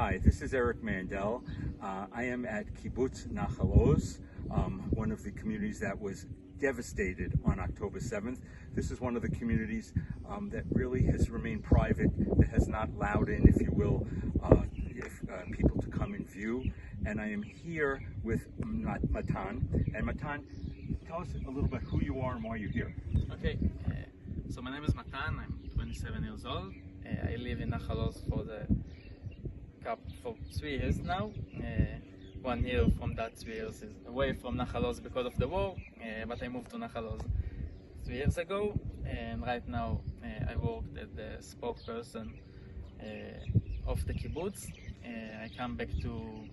Hi, this is Eric Mandel. I am at kibbutz Nahal Oz, one of the communities that was devastated on October 7th. This is one of the communities that really has remained private, that has not allowed in, if you will, people to come and view. And I am here with Matan. And Matan, tell us a little bit who you are and why you're here. Okay, so my name is Matan. I'm 27 years old. I live in Nahal Oz for 3 years now. 1 year from that 3 years is away from Nahal Oz because of the war, but I moved to Nahal Oz 3 years ago, and right now I worked as the spokesperson of the kibbutz. I come back to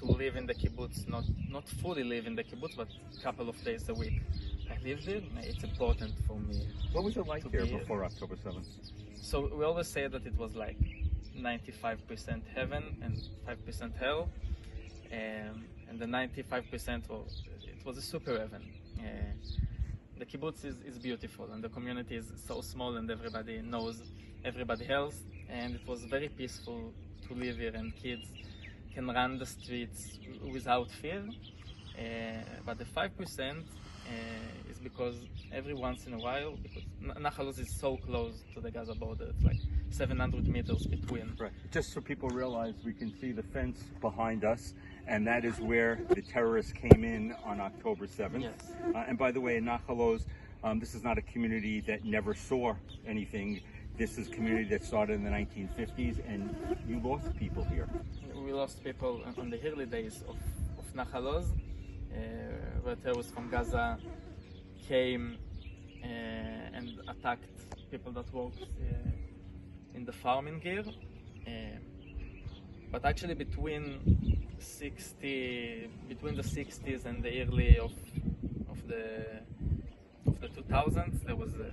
live in the kibbutz, not fully live in the kibbutz, but a couple of days a week. I live there. It's important for me. What was it like here before October 7th? So we always say that it was like 95% heaven and 5% hell, and the 95% it was a super heaven. The kibbutz is beautiful, and the community is so small, and everybody knows everybody else, and it was very peaceful to live here, and kids can run the streets without fear. But the 5% is because every once in a while, because Nahal Oz is so close to the Gaza border, it's like 700 meters between. Right. Just so people realize, we can see the fence behind us, and that is where the terrorists came in on October 7th. Yes. And by the way, in Nahal Oz, this is not a community that never saw anything. This is a community that started in the 1950s, and you lost people here. We lost people on the early days of Nahal Oz, where terrorists from Gaza came and attacked people that worked in the farming gear. But actually between the 60s and the early of the 2000s, there was a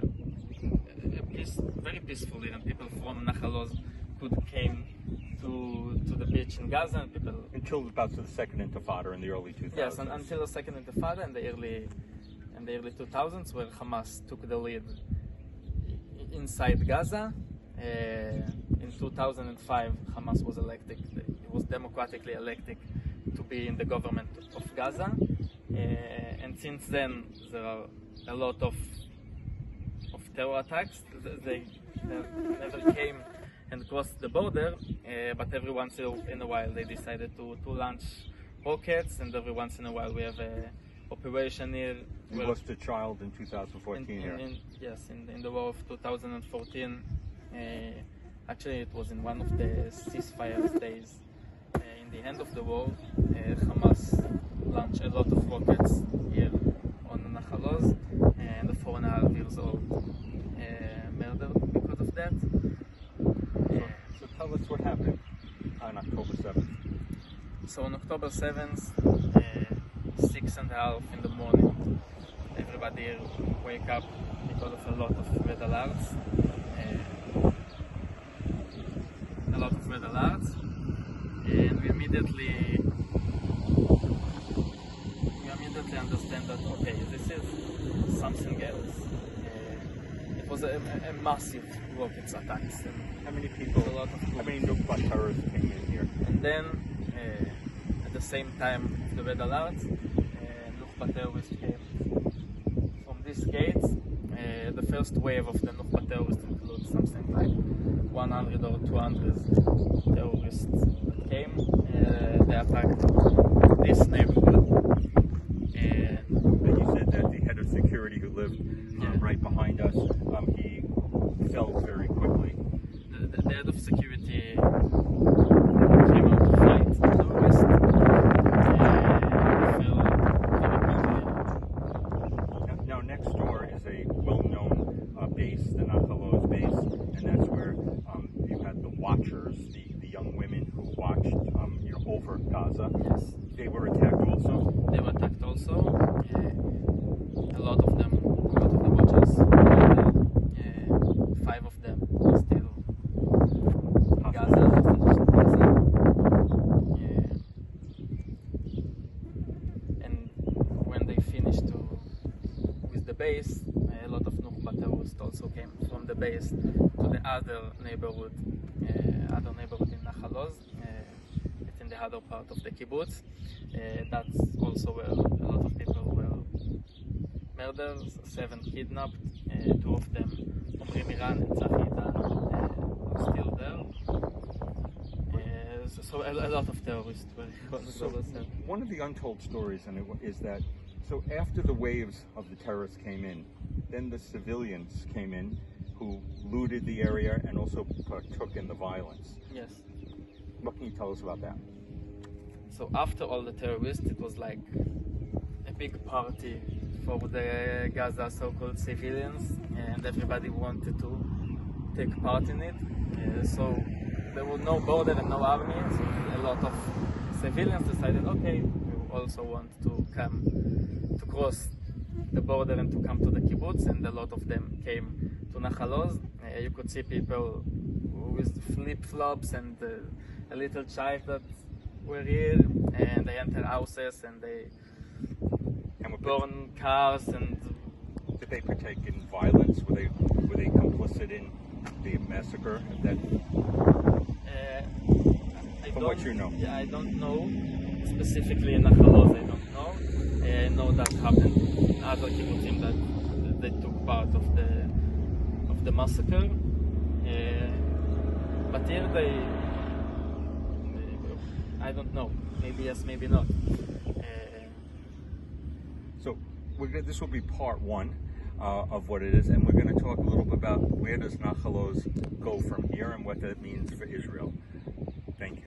very peaceful here, and people from Nahal Oz came to the beach in Gaza, and people until about the second Intifada in the early 2000s. Yes, and until the second Intifada in the early 2000s, where Hamas took the lead inside Gaza. In 2005, Hamas was elected. It was democratically elected to be in the government of Gaza, and since then there are a lot of terror attacks. They never came and crossed the border, but every once in a while they decided to launch rockets, and every once in a while we have an operation here. You lost a child in 2014 here. Yes, in the war of 2014. Actually, it was in one of the ceasefire days. In the end of the war, Hamas launched a lot of rockets here on Nahal Oz, and a 4.5 years old murdered because of that. So tell us what happened on October 7th. So on October 7th, 6:30 in the morning, everybody here wake up because of a lot of red alerts. And we immediately understand that, okay, this is something else. It was a massive rocket attacks. How many people? How many Nukba terrorists came in here? And then, at the same time, the red alert, Nukba terrorists came from these gates. The first wave of the Nukba terrorists includes something like 100 or 200 terrorists that came. They attacked this neighborhood. And you said that the head of security who lived right behind us, he fell very quickly. The head of security came out to fight the terrorists. Fell very quickly. Now next door is a well-known base, the Nahal Oz base, and that's where you had the watchers, the young women who watched over Gaza. Yes. They were attacked also. They were attacked also. A lot of the watchers, 5 of them still Gaza. And when they finished with the base, a lot of Nukba terrorists also came from the base to the other neighborhood in Nahal Oz. other part of the kibbutz. That's also where a lot of people were murdered, 7 kidnapped, 2 of them, Omri Miran and Tzachi Idan, are still there. So a lot of terrorists were also there. One of the untold stories is that, so after the waves of the terrorists came in, then the civilians came in who looted the area and also partook in the violence. Yes. What can you tell us about that? So after all the terrorists, it was like a big party for the Gaza so-called civilians, and everybody wanted to take part in it. So there was no border and no army, so a lot of civilians decided, okay, we also want to come to cross the border and to come to the kibbutz, and a lot of them came to Nahal Oz. You could see people with flip-flops and a little child that were here, and they enter houses and they burn cars. And did they partake in violence? Were they complicit in the massacre of that? From what you know? Yeah, I don't know specifically in Nahal Oz. I don't know. I know that happened in other kibbutzim that they took part of the massacre. But here I don't know. Maybe yes, maybe not. So this will be part 1 of what it is, and we're going to talk a little bit about where does Nahal Oz go from here and what that means for Israel. Thank you.